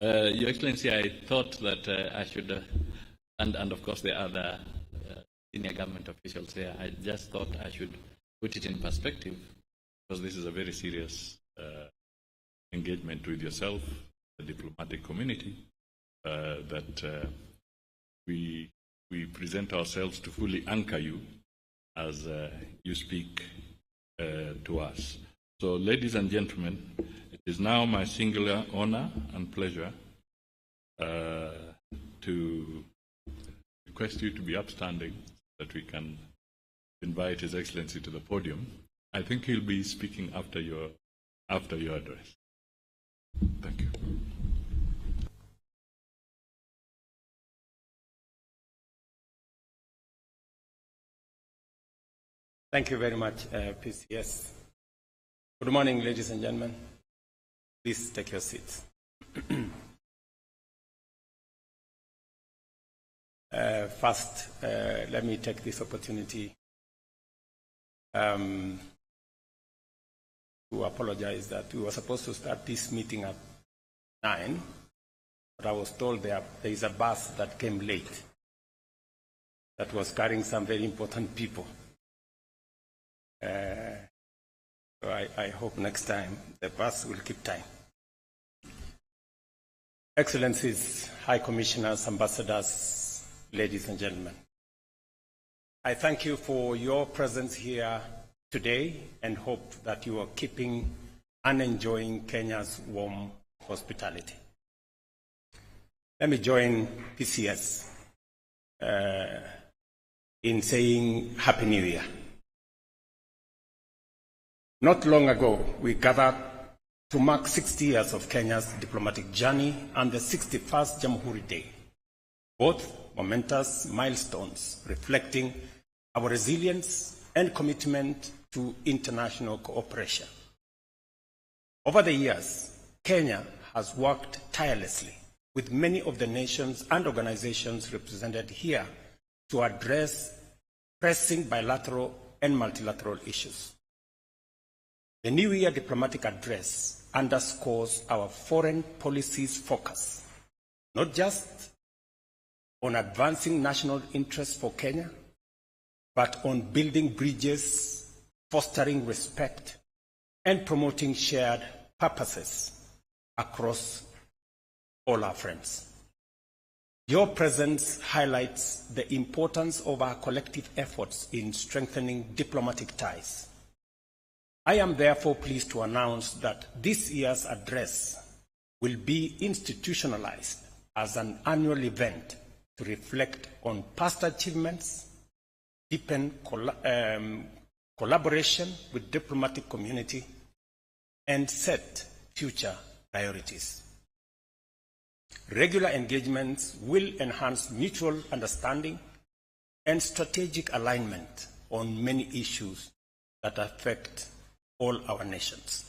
Your Excellency, I thought that I should, and of course the other senior government officials there, I just thought I should put it in perspective, because this is a very serious engagement with yourself, the diplomatic community, that we present ourselves to fully anchor you as you speak to us. So, ladies and gentlemen, it is now my singular honor and pleasure to request you to be upstanding so that we can invite His Excellency to the podium. I think he'll be speaking after your address. Thank you. Thank you very much, PCS. Good morning, ladies and gentlemen. Please take your seats. First, let me take this opportunity to apologize that we were supposed to start this meeting at 9, but I was told there is a bus that came late that was carrying some very important people. So I hope next time the bus will keep time. Excellencies, High Commissioners, Ambassadors, ladies and gentlemen, I thank you for your presence here today and hope that you are keeping and enjoying Kenya's warm hospitality. Let me join PCS in saying Happy New Year. Not long ago, we gathered to mark 60 years of Kenya's diplomatic journey and the 61st Jamhuri Day, both momentous milestones reflecting our resilience and commitment to international cooperation. Over the years, Kenya has worked tirelessly with many of the nations and organizations represented here to address pressing bilateral and multilateral issues. The New Year diplomatic address underscores our foreign policy's focus, not just on advancing national interests for Kenya, but on building bridges, fostering respect, and promoting shared purposes across all our friends. Your presence highlights the importance of our collective efforts in strengthening diplomatic ties. I am therefore pleased to announce that this year's address will be institutionalized as an annual event to reflect on past achievements, deepen collaboration with the diplomatic community, and set future priorities. Regular engagements will enhance mutual understanding and strategic alignment on many issues that affect all our nations.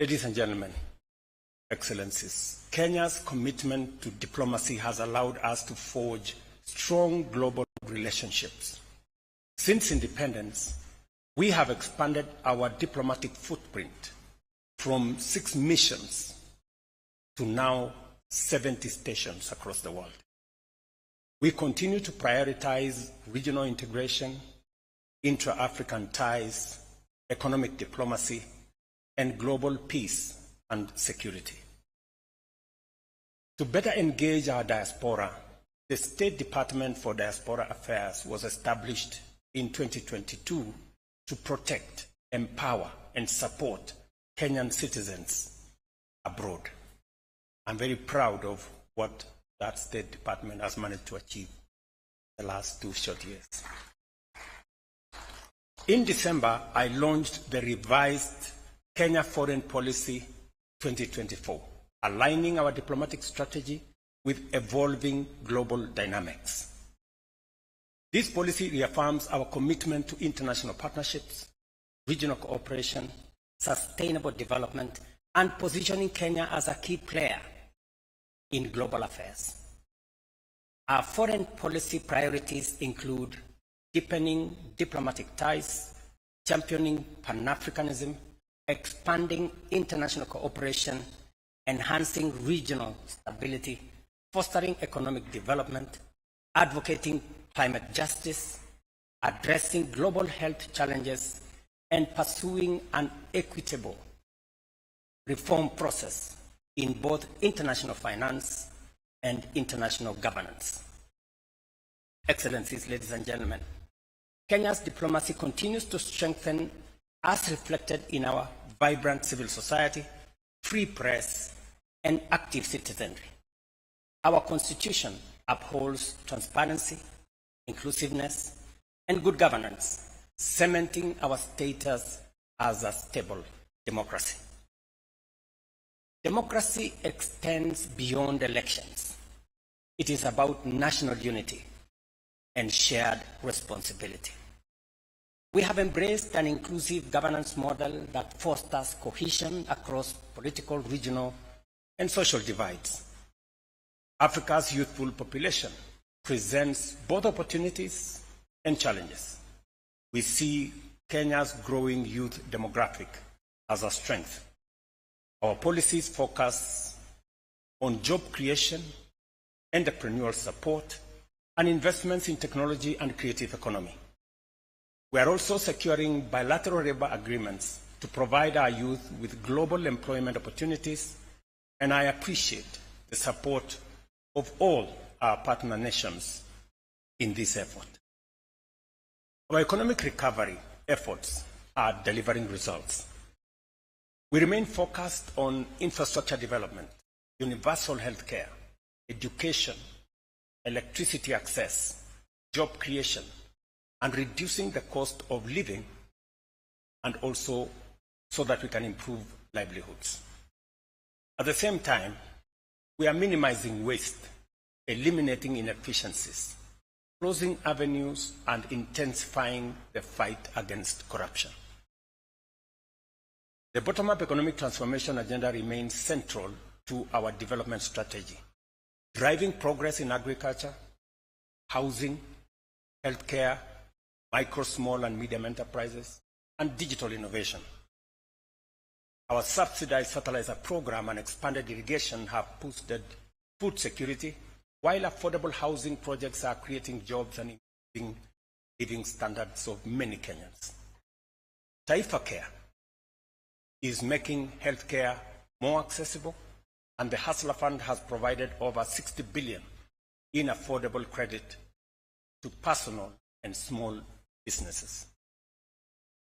Ladies and gentlemen, Excellencies, Kenya's commitment to diplomacy has allowed us to forge strong global relationships. Since independence, we have expanded our diplomatic footprint from 6 missions to now 70 stations across the world. We continue to prioritize regional integration, intra-African ties, economic diplomacy, and global peace and security. To better engage our diaspora, the State Department for Diaspora Affairs was established in 2022 to protect, empower, and support Kenyan citizens abroad. I'm very proud of what that State Department has managed to achieve the last 2 short years. In December, I launched the revised Kenya Foreign Policy 2024, aligning our diplomatic strategy with evolving global dynamics. This policy reaffirms our commitment to international partnerships, regional cooperation, sustainable development, and positioning Kenya as a key player in global affairs. Our foreign policy priorities include deepening diplomatic ties, championing Pan-Africanism, expanding international cooperation, enhancing regional stability, fostering economic development, advocating climate justice, addressing global health challenges, and pursuing an equitable reform process in both international finance and international governance. Excellencies, ladies and gentlemen, Kenya's diplomacy continues to strengthen as reflected in our vibrant civil society, free press, and active citizenry. Our Constitution upholds transparency, inclusiveness, and good governance, cementing our status as a stable democracy. Democracy extends beyond elections. It is about national unity and shared responsibility. We have embraced an inclusive governance model that fosters cohesion across political, regional, and social divides. Africa's youthful population presents both opportunities and challenges. We see Kenya's growing youth demographic as a strength. Our policies focus on job creation, entrepreneurial support, and investments in technology and creative economy. We are also securing bilateral labor agreements to provide our youth with global employment opportunities, and I appreciate the support of all our partner nations in this effort. Our economic recovery efforts are delivering results. We remain focused on infrastructure development, universal health care, education, electricity access, job creation, and reducing the cost of living, and also so that we can improve livelihoods. At the same time, we are minimizing waste, eliminating inefficiencies, closing avenues, and intensifying the fight against corruption. The bottom-up economic transformation agenda remains central to our development strategy, driving progress in agriculture, housing, healthcare, micro, small, and medium enterprises, and digital innovation. Our subsidized fertilizer program and expanded irrigation have boosted food security, while affordable housing projects are creating jobs and improving living standards of many Kenyans. Taifa Care is making healthcare more accessible, and the Hustler Fund has provided over 60 billion in affordable credit to personal and small businesses.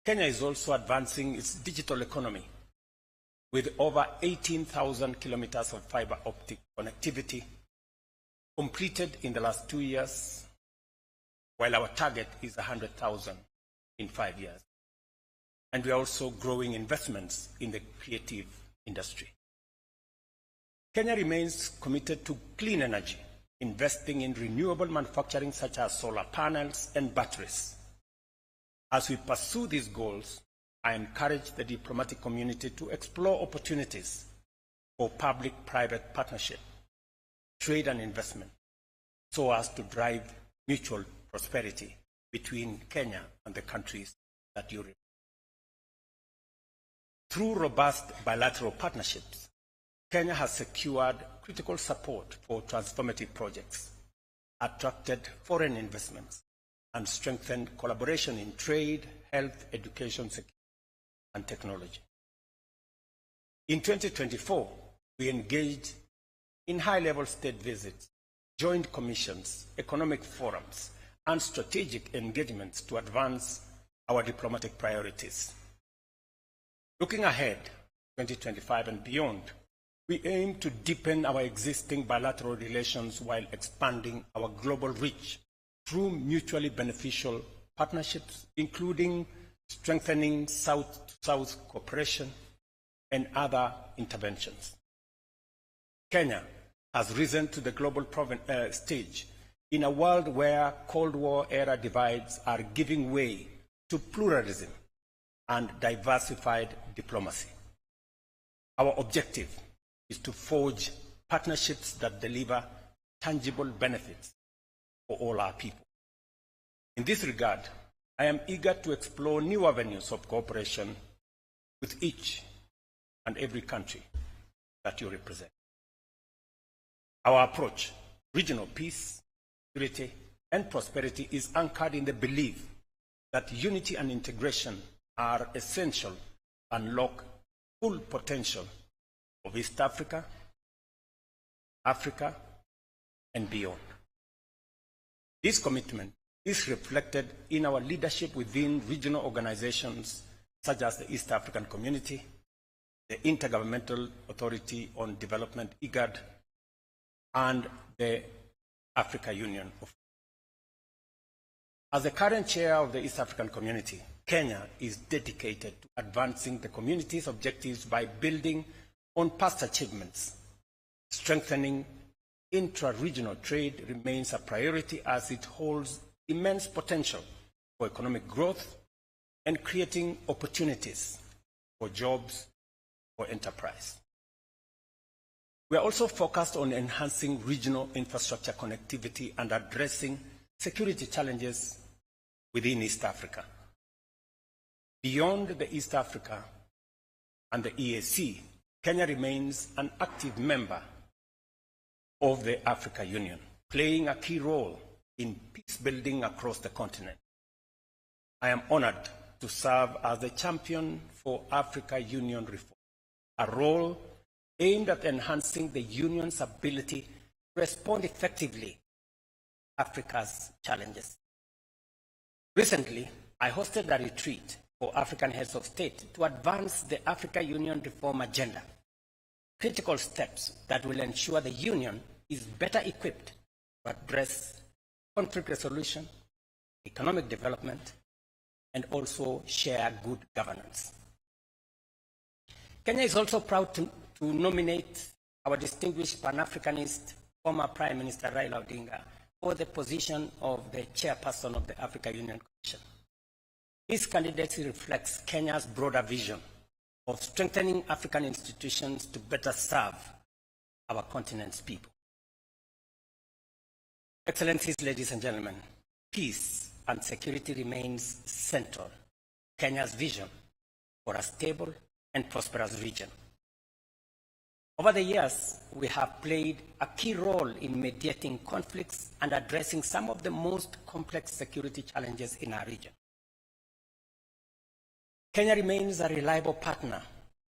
Kenya is also advancing its digital economy with over 18,000 kilometers of fiber optic connectivity completed in the last 2 years, while our target is 100,000 in 5 years. And we are also growing investments in the creative industry. Kenya remains committed to clean energy, investing in renewable manufacturing such as solar panels and batteries. As we pursue these goals, I encourage the diplomatic community to explore opportunities for public-private partnership, trade and investment, so as to drive mutual prosperity between Kenya and the countries that you represent. Through robust bilateral partnerships, Kenya has secured critical support for transformative projects, attracted foreign investments, and strengthened collaboration in trade, health, education, security, and technology. In 2024, we engaged in high-level state visits, joint commissions, economic forums, and strategic engagements to advance our diplomatic priorities. Looking ahead, 2025 and beyond, we aim to deepen our existing bilateral relations while expanding our global reach through mutually beneficial partnerships, including strengthening South-to-South cooperation and other interventions. Kenya has risen to the global stage in a world where Cold War-era divides are giving way to pluralism and diversified diplomacy. Our objective is to forge partnerships that deliver tangible benefits for all our people. In this regard, I am eager to explore new avenues of cooperation with each and every country, that you represent. Our approach, regional peace, security, and prosperity, is anchored in the belief that unity and integration are essential to unlock full potential of East Africa, Africa, and beyond. This commitment is reflected in our leadership within regional organizations such as the East African Community, the Intergovernmental Authority on Development, IGAD, and the Africa Union. As the current chair of the East African Community, Kenya is dedicated to advancing the community's objectives by building on past achievements. Strengthening intra-regional trade remains a priority as it holds immense potential for economic growth and creating opportunities for jobs or enterprise. We are also focused on enhancing regional infrastructure connectivity and addressing security challenges within East Africa. Beyond the East Africa and the EAC, Kenya remains an active member of the Africa Union, playing a key role in peace building across the continent. I am honored to serve as the champion for Africa Union reform, a role aimed at enhancing the Union's ability to respond effectively to Africa's challenges. Recently, I hosted a retreat for African heads of state to advance the Africa Union reform agenda, critical steps that will ensure the Union is better equipped to address conflict resolution, economic development, and also share good governance. Kenya is also proud to nominate our distinguished Pan-Africanist, former Prime Minister Raila Odinga, for the position of the chairperson of the Africa Union Commission. This candidacy reflects Kenya's broader vision of strengthening African institutions to better serve our continent's people. Excellencies, ladies and gentlemen, peace and security remains central to Kenya's vision for a stable and prosperous region. Over the years, we have played a key role in mediating conflicts and addressing some of the most complex security challenges in our region. Kenya remains a reliable partner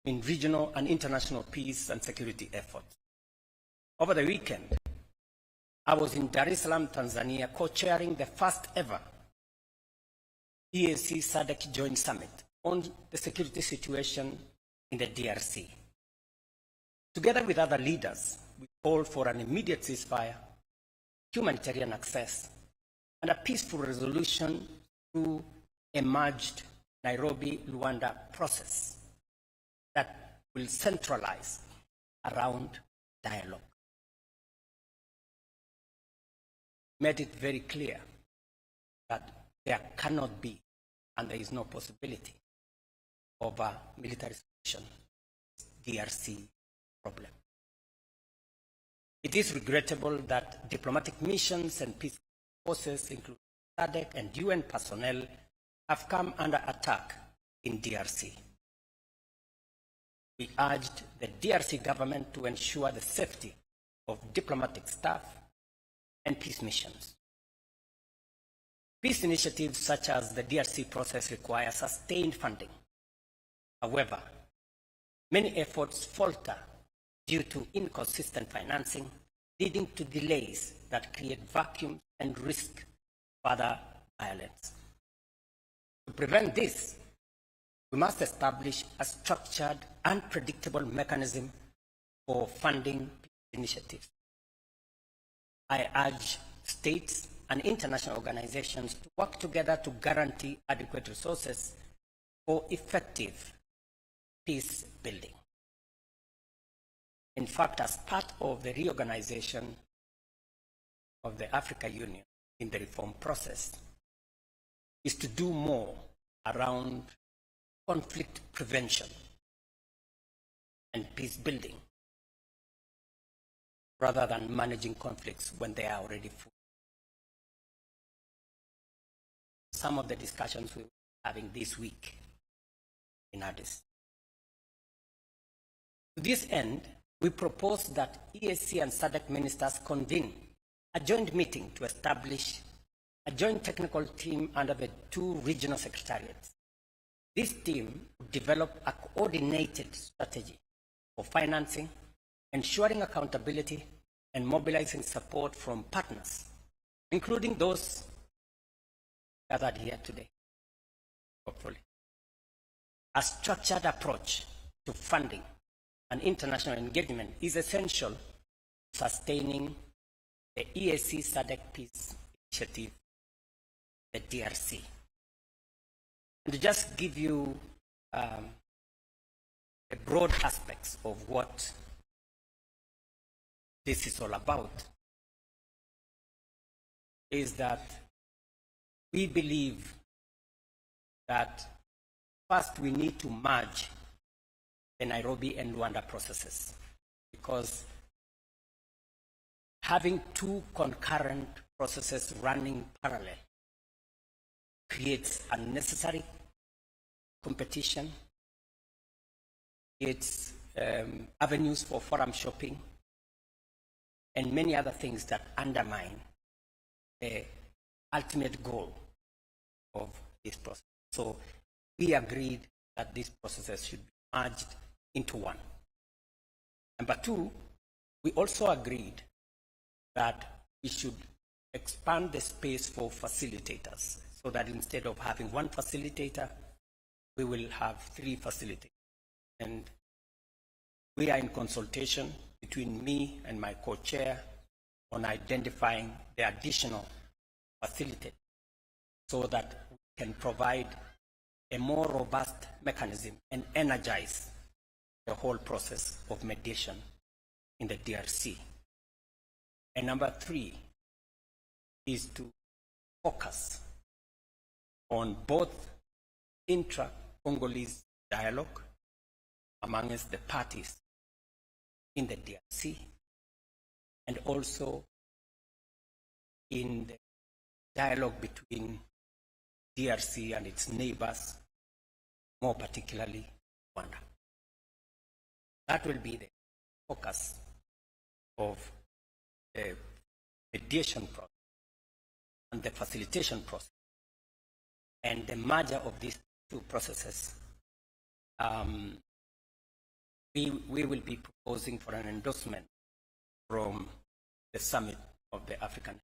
in regional and international peace and security efforts. Over the weekend, I was in Dar es Salaam, Tanzania, co-chairing the first ever EAC SADC Joint Summit on the security situation in the DRC. Together with other leaders, we called for an immediate ceasefire, humanitarian access, and a peaceful resolution through a merged Nairobi-Luanda process that will centralize around dialogue. Made it very clear that there cannot be and there is no possibility of a military solution to the DRC problem. It is regrettable that diplomatic missions and peace forces, including SADC and UN personnel, have come under attack in DRC. We urged the DRC government to ensure the safety of diplomatic staff and peace missions. Peace initiatives such as the DRC process require sustained funding. However, many efforts falter due to inconsistent financing, leading to delays that create vacuums and risk further violence. To prevent this, we must establish a structured and predictable mechanism for funding peace initiatives. I urge states and international organizations to work together to guarantee adequate resources for effective peace building. In fact, as part of the reorganization of the Africa Union in the reform process, is to do more around conflict prevention and peace building, rather than managing conflicts when they are already full. Some of the discussions we're having this week in Addis. To this end, we propose that EAC and SADC ministers convene a joint meeting to establish a joint technical team under the two regional secretariats. This team would develop a coordinated strategy for financing, ensuring accountability, and mobilizing support from partners, including those gathered here today, hopefully. A structured approach to funding and international engagement is essential to sustaining the EAC SADC Peace Initiative, the DRC. And to just give you the broad aspects of what this is all about, is that we believe that first we need to merge the Nairobi and Luanda processes, because having two concurrent processes running parallel creates unnecessary competition, creates avenues for forum shopping, and many other things that undermine the ultimate goal of this process. So we agreed that these processes should be merged into one. Number two, we also agreed that we should expand the space for facilitators, so that instead of having one facilitator, we will have three facilitators. And we are in consultation between me and my co-chair on identifying the additional facilitators so that we can provide a more robust mechanism and energize the whole process of mediation in the DRC. And number three is to focus on both intra-Congolese dialogue amongst the parties in the DRC, and also in the dialogue between DRC and its neighbors, more particularly Rwanda. That will be the focus of the mediation process and the facilitation process. And the merger of these two processes, we will be proposing for an endorsement from the summit of the African.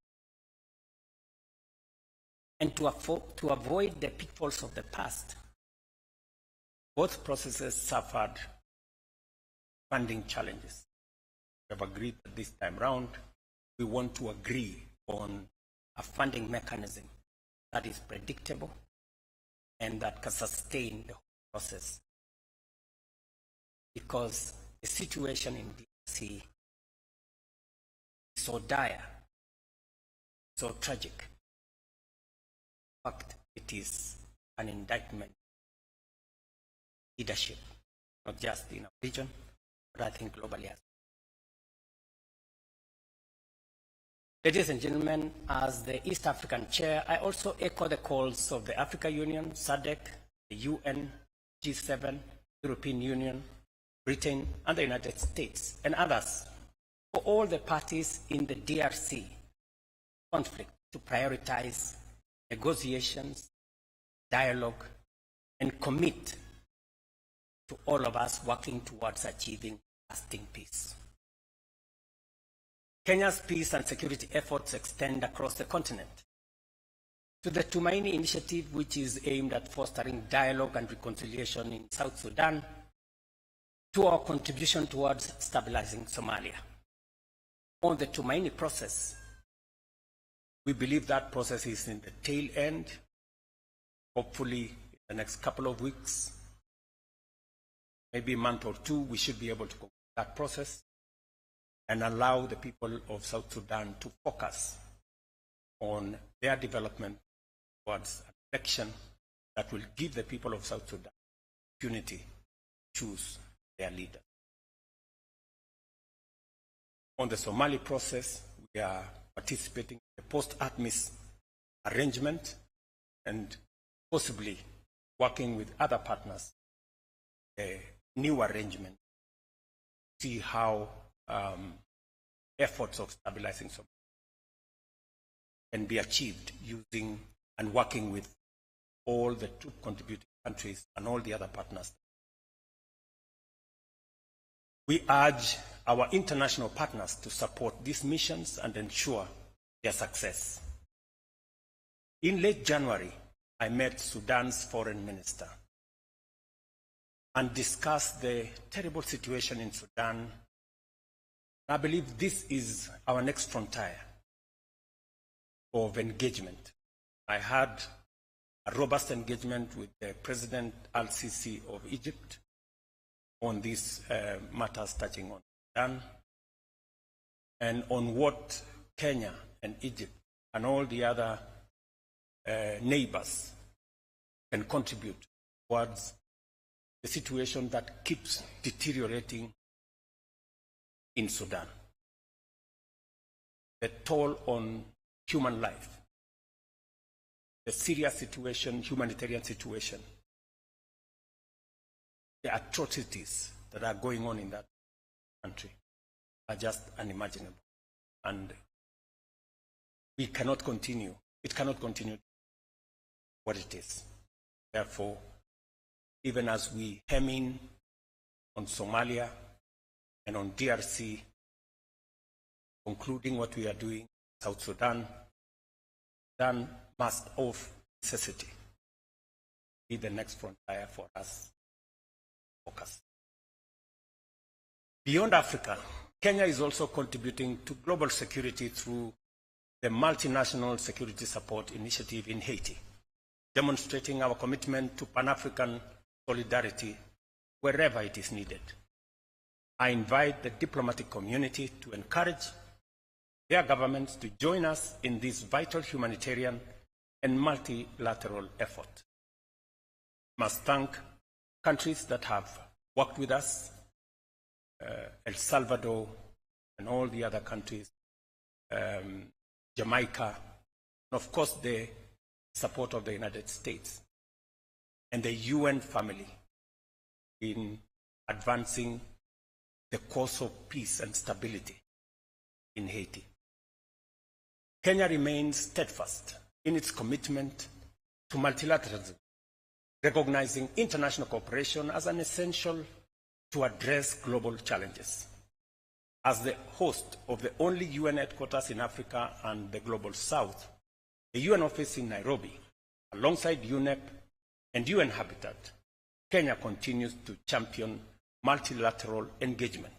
And to avoid the pitfalls of the past, both processes suffered funding challenges. We have agreed that this time round, we want to agree on a funding mechanism that is predictable and that can sustain the whole process. Because the situation in DRC is so dire, so tragic. In fact, it is an indictment leadership, not just in our region, but I think globally. Ladies and gentlemen, as the East African Chair, I also echo the calls of the African Union, SADC, the UN, G7, European Union, Britain, and the United States, and others, for all the parties in the DRC conflict to prioritize negotiations, dialogue, and commit to all of us working towards achieving lasting peace. Kenya's peace and security efforts extend across the continent. To the Tumaini Initiative, which is aimed at fostering dialogue and reconciliation in South Sudan, to our contribution towards stabilizing Somalia. On the Tumaini process, we believe that process is in the tail end. Hopefully, in the next couple of weeks, maybe a month or two, we should be able to complete that process and allow the people of South Sudan to focus on their development towards an election that will give the people of South Sudan opportunity to choose their leader. On the Somali process, we are participating in the post-ATMIS arrangement and possibly working with other partners, a new arrangement, see how efforts of stabilizing Somalia can be achieved using and working with all the troop contributing countries and all the other partners. We urge our international partners to support these missions and ensure their success. In late January, I met Sudan's foreign minister and discussed the terrible situation in Sudan. I believe this is our next frontier of engagement. I had a robust engagement with the President al-Sisi of Egypt on these matters touching on Sudan and on what Kenya and Egypt and all the other neighbors can contribute towards the situation that keeps deteriorating in Sudan. The toll on human life, the serious situation, humanitarian situation, the atrocities that are going on in that country are just unimaginable. And we cannot continue, it cannot continue what it is. Therefore, even as we hem in on Somalia and on DRC, concluding what we are doing in South Sudan, Sudan must of necessity be the next frontier for us to focus. Beyond Africa, Kenya is also contributing to global security through the Multinational Security Support Initiative in Haiti, demonstrating our commitment to Pan-African solidarity wherever it is needed. I invite the diplomatic community to encourage their governments to join us in this vital humanitarian and multilateral effort. I must thank countries that have worked with us, El Salvador and all the other countries, Jamaica, and of course the support of the United States and the UN family in advancing the cause of peace and stability in Haiti. Kenya remains steadfast in its commitment to multilateralism, recognizing international cooperation as an essential to address global challenges. As the host of the only UN headquarters in Africa and the Global South, the UN office in Nairobi, alongside UNEP and UN Habitat, Kenya continues to champion multilateral engagement.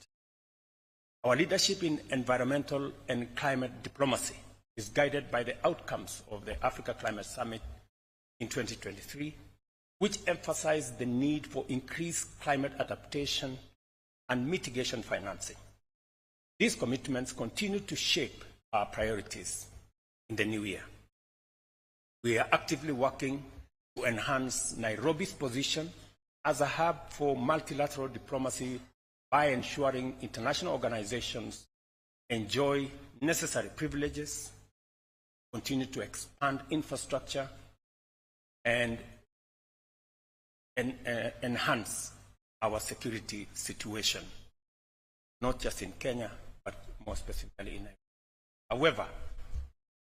Our leadership in environmental and climate diplomacy is guided by the outcomes of the Africa Climate Summit in 2023, which emphasized the need for increased climate adaptation and mitigation financing. These commitments continue to shape our priorities in the new year. We are actively working to enhance Nairobi's position as a hub for multilateral diplomacy by ensuring international organizations enjoy necessary privileges, continue to expand infrastructure, and enhance our security situation, not just in Kenya, but more specifically in Nigeria. However,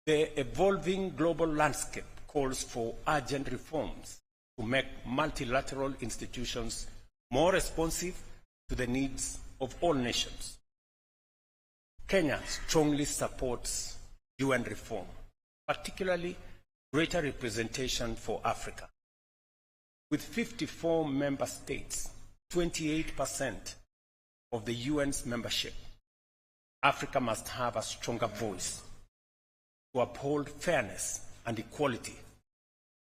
the evolving global landscape calls for urgent reforms to make multilateral institutions more responsive to the needs of all nations. Kenya strongly supports UN reform, particularly greater representation for Africa. With 54 member states, 28% of the UN's membership, Africa must have a stronger voice to uphold fairness and equality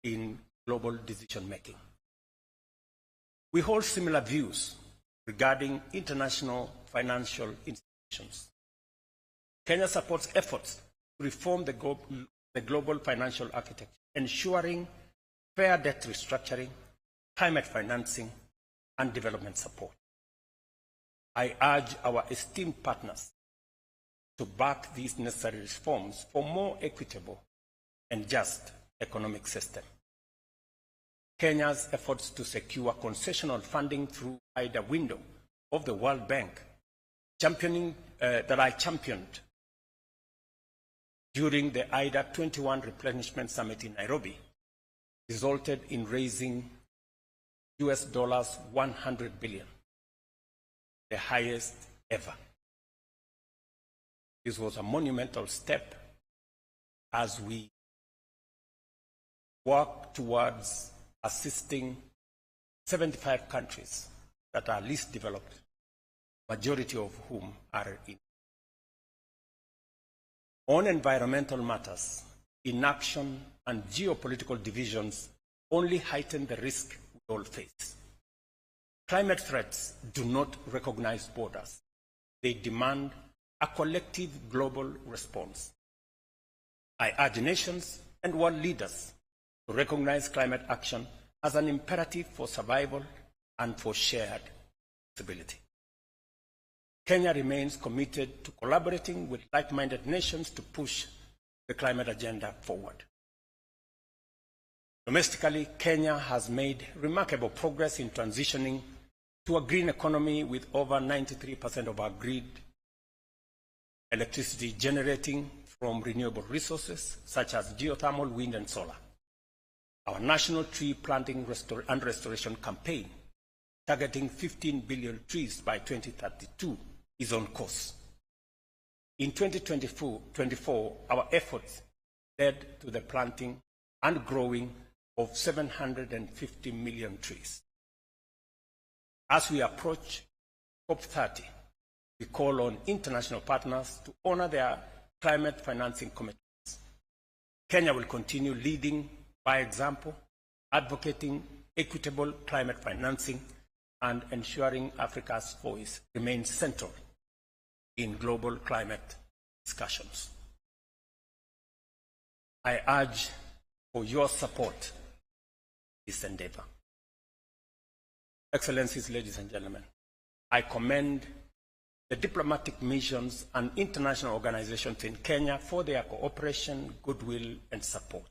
in global decision-making. We hold similar views regarding international financial institutions. Kenya supports efforts to reform the global financial architecture, ensuring fair debt restructuring, climate financing, and development support. I urge our esteemed partners to back these necessary reforms for a more equitable and just economic system. Kenya's efforts to secure concessional funding through the window of the World Bank that I championed during the IDA 21 Replenishment Summit in Nairobi resulted in raising US dollars 100 billion, the highest ever. This was a monumental step as we work towards assisting 75 countries that are least developed, majority of whom are in. On environmental matters, inaction and geopolitical divisions only heighten the risk we all face. Climate threats do not recognize borders. They demand a collective global response. I urge nations and world leaders to recognize climate action as an imperative for survival and for shared stability. Kenya remains committed to collaborating with like-minded nations to push the climate agenda forward. Domestically, Kenya has made remarkable progress in transitioning to a green economy with over 93% of our grid electricity generating from renewable resources such as geothermal, wind, and solar. Our national tree planting and restoration campaign, targeting 15 billion trees by 2032, is on course. In 2024, our efforts led to the planting and growing of 750 million trees. As we approach COP30, we call on international partners to honor their climate financing commitments. Kenya will continue leading by example, advocating equitable climate financing and ensuring Africa's voice remains central in global climate discussions. I urge for your support this endeavor. Excellencies, ladies and gentlemen, I commend the diplomatic missions and international organizations in Kenya for their cooperation, goodwill, and support.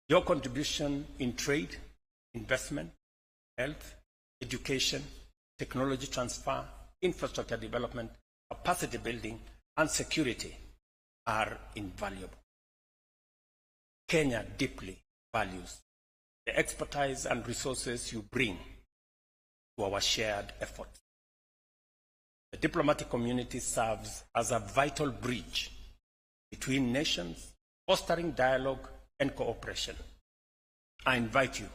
Your contribution in trade, investment, health, education, technology transfer, infrastructure development, capacity building, and security are invaluable. Kenya deeply values the expertise and resources you bring to our shared efforts. The diplomatic community serves as a vital bridge between nations, fostering dialogue and cooperation. I invite you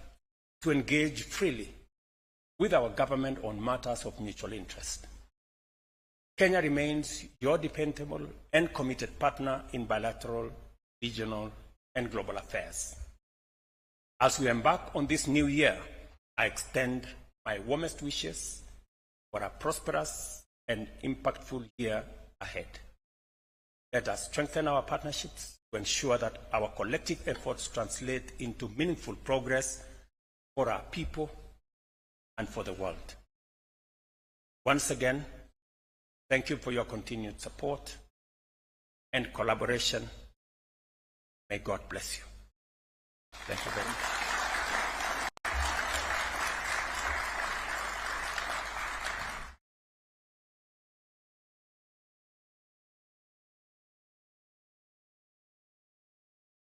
to engage freely with our government on matters of mutual interest. Kenya remains your dependable and committed partner in bilateral, regional, and global affairs. As we embark on this new year, I extend my warmest wishes for a prosperous and impactful year ahead. Let us strengthen our partnerships to ensure that our collective efforts translate into meaningful progress for our people and for the world. Once again, thank you for your continued support and collaboration. May God bless you. Thank you very much.